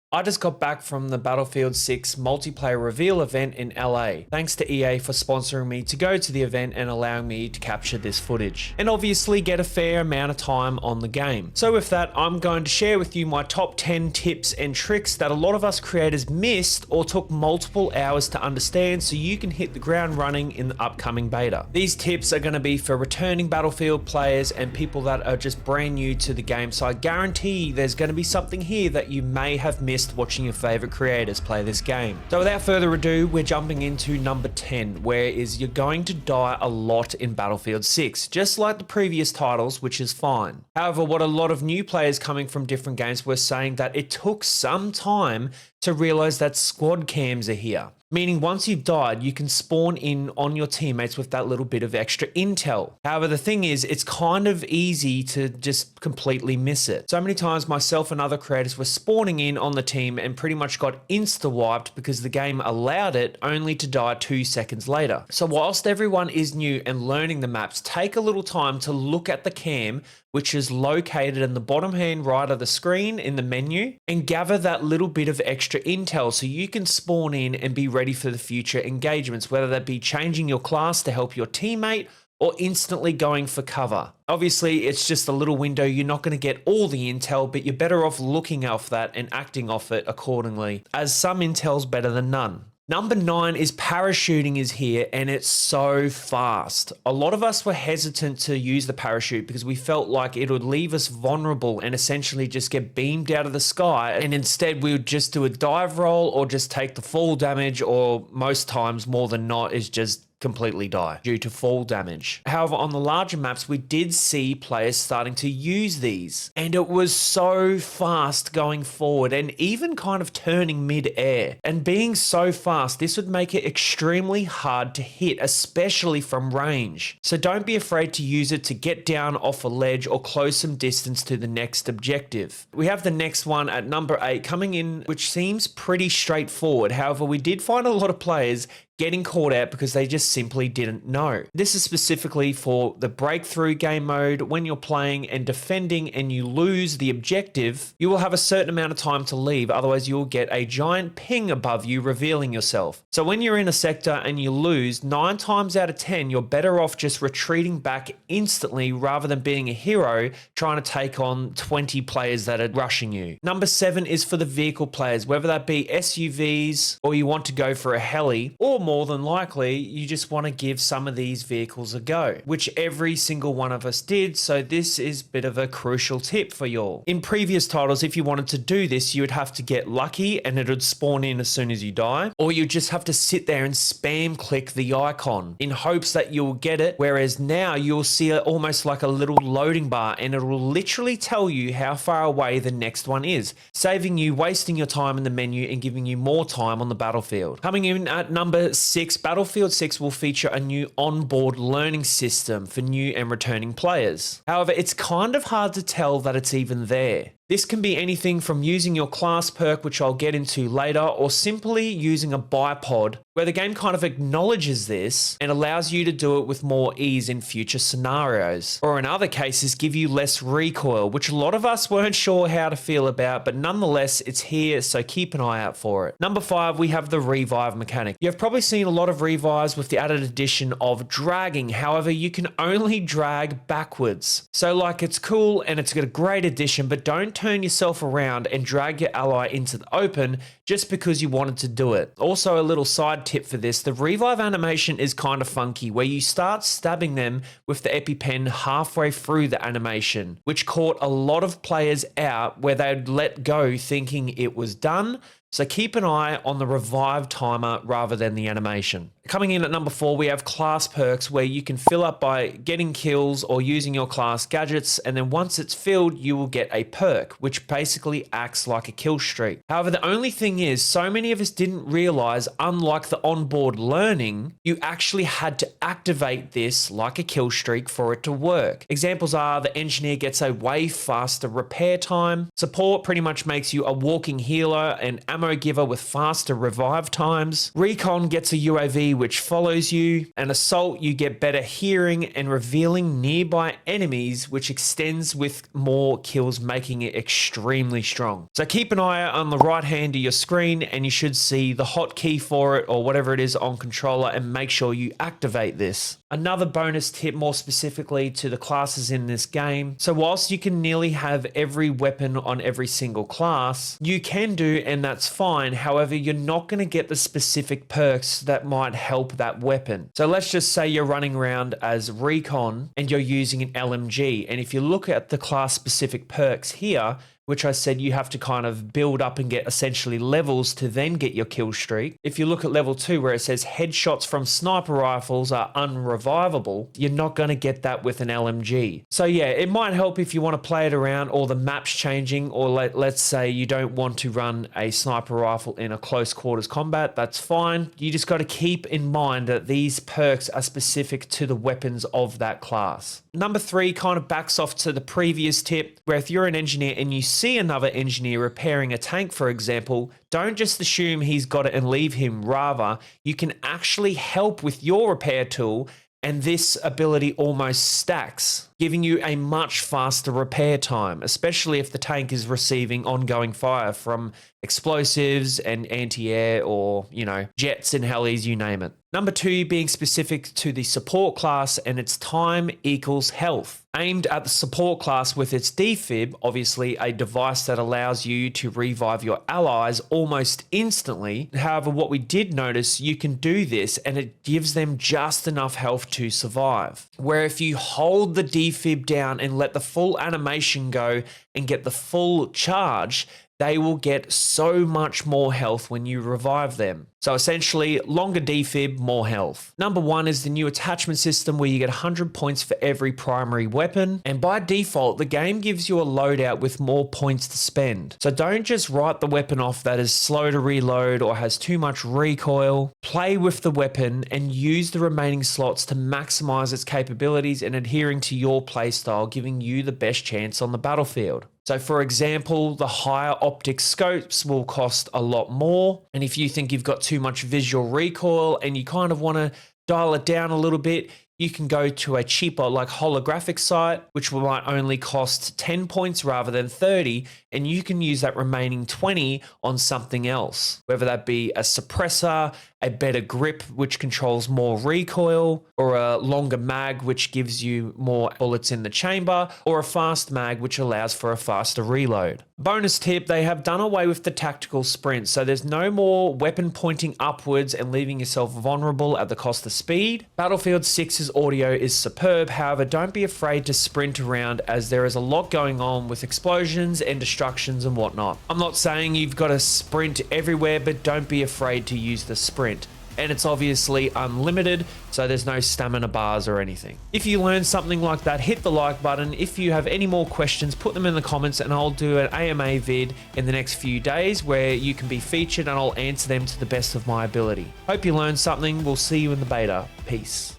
I just got back from the Battlefield 6 multiplayer reveal event in LA. Thanks to EA for sponsoring me to go to the event and allowing me to capture this footage. And obviously get a fair amount of time on the game. So with that, I'm going to share with you my top 10 tips and tricks that a lot of us creators missed or took multiple hours to understand so you can hit the ground running in the upcoming beta. These tips are going to be for returning Battlefield players and people that are just brand new to the game, so I guarantee there's going to be something here that you may have missed watching your favorite creators play this game. So without further ado, we're jumping into number 10, where is you're going to die a lot in Battlefield 6, just like the previous titles, which is fine. However, what a lot of new players coming from different games were saying that it took some time to realize that squad cams are here. Meaning once you've died, you can spawn in on your teammates with that little bit of extra intel. However, the thing is, it's kind of easy to just completely miss it. So many times myself and other creators were spawning in on the team and pretty much got insta-wiped because the game allowed it only to die 2 seconds later. So whilst everyone is new and learning the maps, take a little time to look at the cam, which is located in the bottom hand right of the screen in the menu, and gather that little bit of extra intel so you can spawn in and be ready for the future engagements, whether that be changing your class to help your teammate or instantly going for cover. Obviously, it's just a little window. You're not going to get all the intel, but you're better off looking off that and acting off it accordingly, as some intel's better than none. Number 9 is parachuting is here, and it's so fast. A lot of us were hesitant to use the parachute because we felt like it would leave us vulnerable and essentially just get beamed out of the sky, and instead we would just do a dive roll or just take the fall damage, or most times more than not is just completely die due to fall damage. However, on the larger maps, we did see players starting to use these, and it was so fast going forward and even kind of turning mid-air. And being so fast, this would make it extremely hard to hit, especially from range. So don't be afraid to use it to get down off a ledge or close some distance to the next objective. We have the next one at number 8 coming in, which seems pretty straightforward. However, we did find a lot of players getting caught out because they just simply didn't know. This is specifically for the breakthrough game mode. When you're playing and defending and you lose the objective, you will have a certain amount of time to leave, otherwise you'll get a giant ping above you revealing yourself. So when you're in a sector and you lose, 9 times out of 10, you're better off just retreating back instantly rather than being a hero trying to take on 20 players that are rushing you. Number 7 is for the vehicle players, whether that be SUVs or you want to go for a heli, or more than likely, you just want to give some of these vehicles a go, which every single one of us did, so this is a bit of a crucial tip for y'all. In previous titles, if you wanted to do this, you would have to get lucky and it would spawn in as soon as you die, or you just have to sit there and spam click the icon in hopes that you'll get it, whereas now you'll see it almost like a little loading bar and it will literally tell you how far away the next one is, saving you wasting your time in the menu and giving you more time on the battlefield. Coming in at number 6, Battlefield 6 will feature a new onboard learning system for new and returning players. However, it's kind of hard to tell that it's even there. This can be anything from using your class perk, which I'll get into later, or simply using a bipod, where the game kind of acknowledges this and allows you to do it with more ease in future scenarios. Or in other cases, give you less recoil, which a lot of us weren't sure how to feel about, but nonetheless, it's here, so keep an eye out for it. Number 5, we have the revive mechanic. You've probably seen a lot of revives with the added addition of dragging. However, you can only drag backwards. So like, it's cool and it's got a great addition, but don't turn yourself around and drag your ally into the open just because you wanted to do it. Also, a little side tip for this, the revive animation is kind of funky, where you start stabbing them with the EpiPen halfway through the animation, which caught a lot of players out where they'd let go thinking it was done. So keep an eye on the revive timer rather than the animation. Coming in at number 4, we have class perks, where you can fill up by getting kills or using your class gadgets, and then once it's filled, you will get a perk, which basically acts like a kill streak. However, the only thing is, so many of us didn't realize, unlike the onboard learning, you actually had to activate this like a kill streak for it to work. Examples are the engineer gets a way faster repair time, support pretty much makes you a walking healer and ammo giver with faster revive times, recon gets a UAV which follows you. And Assault, you get better hearing and revealing nearby enemies, which extends with more kills, making it extremely strong. So keep an eye out on the right hand of your screen and you should see the hotkey for it or whatever it is on controller, and make sure you activate this. Another bonus tip more specifically to the classes in this game. So whilst you can nearly have every weapon on every single class, you can do, and that's fine. However, you're not going to get the specific perks that might help that weapon. So let's just say you're running around as Recon and you're using an LMG. And if you look at the class specific perks here, which I said you have to kind of build up and get essentially levels to then get your kill streak. If you look at level 2 where it says headshots from sniper rifles are unrevivable, you're not going to get that with an LMG. So yeah, it might help if you want to play it around or the map's changing, or let's say you don't want to run a sniper rifle in a close quarters combat, that's fine. You just got to keep in mind that these perks are specific to the weapons of that class. Number 3 kind of backs off to the previous tip, where if you're an engineer and you see another engineer repairing a tank, for example, don't just assume he's got it and leave him. Rather, you can actually help with your repair tool, and this ability almost stacks, giving you a much faster repair time, especially if the tank is receiving ongoing fire from explosives and anti-air or, jets and helis, you name it. Number 2 being specific to the support class, and its time equals health. Aimed at the support class with its defib, obviously a device that allows you to revive your allies almost instantly. However, what we did notice, you can do this and it gives them just enough health to survive. Where if you hold the defib down and let the full animation go and get the full charge, they will get so much more health when you revive them. So essentially, longer defib, more health. Number 1 is the new attachment system where you get 100 points for every primary weapon. And by default, the game gives you a loadout with more points to spend. So don't just write the weapon off that is slow to reload or has too much recoil. Play with the weapon and use the remaining slots to maximize its capabilities and adhering to your playstyle, giving you the best chance on the battlefield. So for example, the higher optic scopes will cost a lot more. And if you think you've got too much visual recoil and you kind of want to dial it down a little bit, you can go to a cheaper like holographic sight, which might only cost 10 points rather than 30, and you can use that remaining 20 on something else, whether that be a suppressor, a better grip, which controls more recoil, or a longer mag, which gives you more bullets in the chamber, or a fast mag, which allows for a faster reload. Bonus tip, they have done away with the tactical sprint, so there's no more weapon pointing upwards and leaving yourself vulnerable at the cost of speed. Battlefield 6's audio is superb, however, don't be afraid to sprint around as there is a lot going on with explosions and destructions and whatnot. I'm not saying you've got to sprint everywhere, but don't be afraid to use the sprint. And it's obviously unlimited, so there's no stamina bars or anything. If you learned something like that, hit the like button. If you have any more questions, put them in the comments and I'll do an AMA vid in the next few days where you can be featured and I'll answer them to the best of my ability. Hope you learned something. We'll see you in the beta. Peace.